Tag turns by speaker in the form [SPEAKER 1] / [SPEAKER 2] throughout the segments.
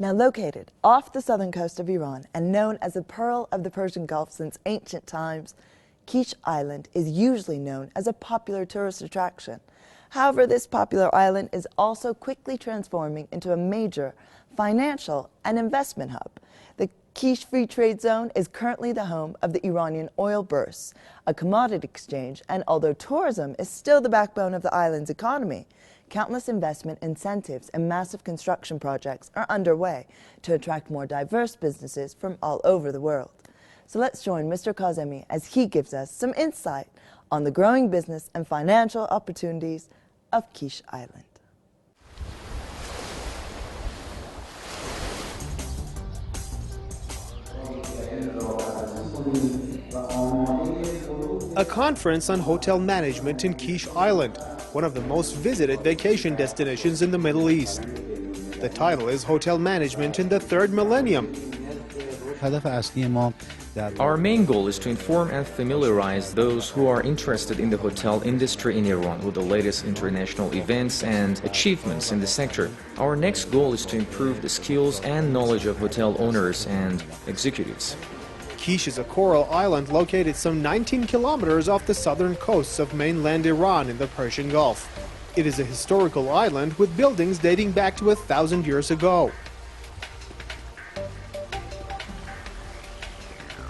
[SPEAKER 1] Now located off the southern coast of Iran and known as the Pearl of the Persian Gulf since ancient times, Kish Island is usually known as a popular tourist attraction. However, this popular island is also quickly transforming into a major financial and investment hub. The Kish Free Trade Zone is currently the home of the Iranian oil bourse, a commodity exchange, and although tourism is still the backbone of the island's economy, countless investment incentives and massive construction projects are underway to attract more diverse businesses from all over the world. So let's join Mr. Kazemi as he gives us some insight on the growing business and financial opportunities of Kish Island.
[SPEAKER 2] A conference on hotel management in Kish Island, one of the most visited vacation destinations in the Middle East. The title is Hotel Management in the Third Millennium.
[SPEAKER 3] Our main goal is to inform and familiarize those who are interested in the hotel industry in Iran with the latest international events and achievements in the sector. Our next goal is to improve the skills and knowledge of hotel owners and executives.
[SPEAKER 2] Kish is a coral island located some 19 kilometers off the southern coasts of mainland Iran in the Persian Gulf. It is a historical island with buildings dating back to 1,000 years ago.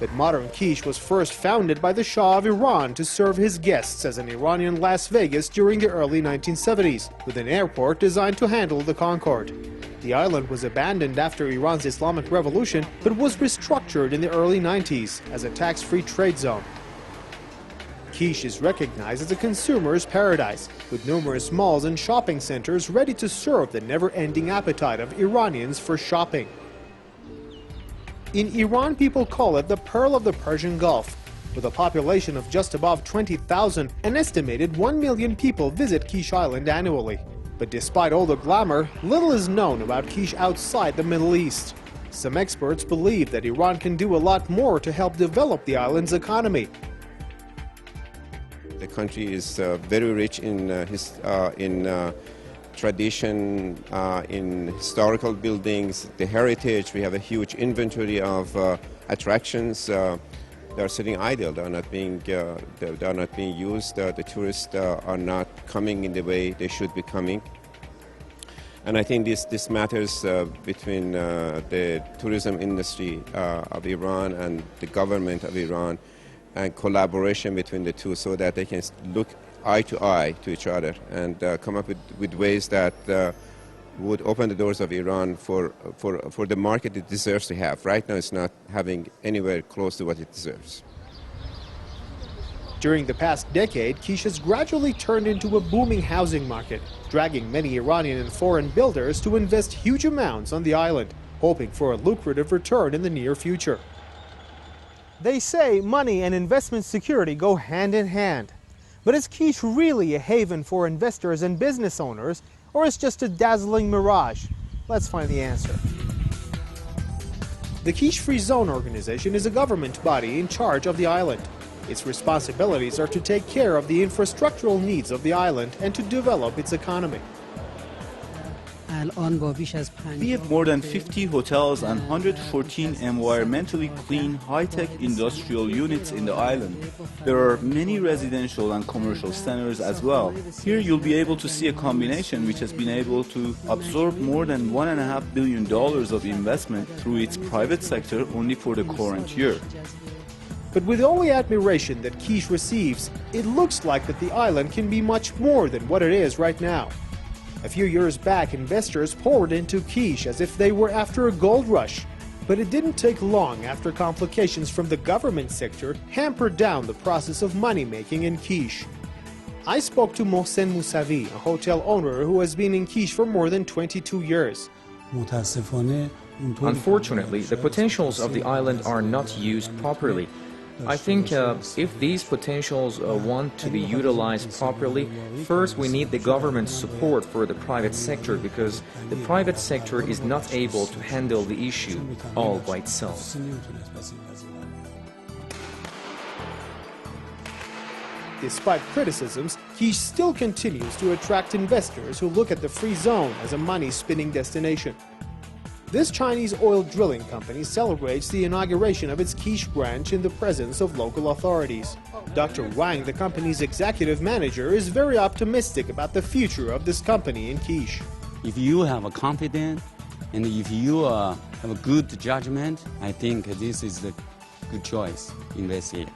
[SPEAKER 2] But modern Kish was first founded by the Shah of Iran to serve his guests as an Iranian Las Vegas during the early 1970s, with an airport designed to handle the Concorde. The island was abandoned after Iran's Islamic Revolution, but was restructured in the early 90s as a tax-free trade zone. Kish is recognized as a consumer's paradise, with numerous malls and shopping centers ready to serve the never-ending appetite of Iranians for shopping. In Iran, people call it the Pearl of the Persian Gulf. With a population of just above 20,000, an estimated 1 million people visit Kish Island annually. But despite all the glamour, little is known about Kish outside the Middle East. Some experts believe that Iran can do a lot more to help develop the island's economy.
[SPEAKER 4] The country is very rich in tradition, in historical buildings, the heritage. We have a huge inventory of attractions. They are sitting idle. They are not being used. The tourists are not coming in the way they should be coming. And I think this matters between the tourism industry of Iran and the government of Iran, and collaboration between the two, so that they can look eye to eye to each other and come up with ways that would open the doors of Iran for the market it deserves to have. Right now it's not having anywhere close to what it deserves.
[SPEAKER 2] During the past decade, Kish has gradually turned into a booming housing market, dragging many Iranian and foreign builders to invest huge amounts on the island, hoping for a lucrative return in the near future. They say money and investment security go hand in hand. But is Kish really a haven for investors and business owners, or is it just a dazzling mirage? Let's find the answer. The Kish Free Zone organization is a government body in charge of the island. Its responsibilities are to take care of the infrastructural needs of the island and to develop its economy.
[SPEAKER 5] We have more than 50 hotels and 114 environmentally clean, high-tech industrial units in the island. There are many residential and commercial centers as well. Here you'll be able to see a combination which has been able to absorb more than $1.5 billion of investment through its private sector only for the current year.
[SPEAKER 2] But with all the admiration that Kish receives, it looks like that the island can be much more than what it is right now. A few years back, investors poured into Kish as if they were after a gold rush. But it didn't take long after complications from the government sector hampered down the process of money-making in Kish. I spoke to Mohsen Mousavi, a hotel owner who has been in Kish for more than 22 years.
[SPEAKER 3] Unfortunately, the potentials of the island are not used properly. I think if these potentials want to be utilized properly, first we need the government support for the private sector, because the private sector is not able to handle the issue all by itself.
[SPEAKER 2] Despite criticisms, Kish still continues to attract investors who look at the free zone as a money-spinning destination. This Chinese oil drilling company celebrates the inauguration of its Kish branch in the presence of local authorities. Dr. Wang, the company's executive manager, is very optimistic about the future of this company in Kish.
[SPEAKER 6] If you have a confidence and if you have a good judgment, I think this is the good choice in this year.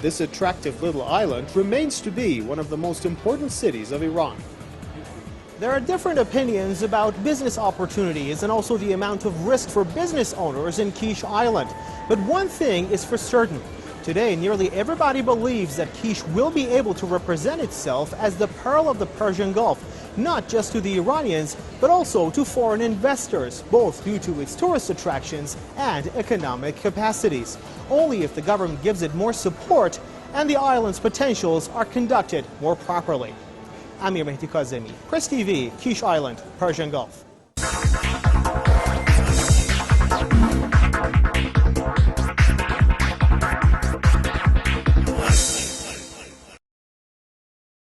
[SPEAKER 2] This attractive little island remains to be one of the most important cities of Iran. There are different opinions about business opportunities and also the amount of risk for business owners in Kish Island. But one thing is for certain. Today, nearly everybody believes that Kish will be able to represent itself as the pearl of the Persian Gulf, not just to the Iranians, but also to foreign investors, both due to its tourist attractions and economic capacities. Only if the government gives it more support and the island's potentials are conducted more properly. Amir Mehdi Kazemi, Press TV, Kish Island, Persian Gulf.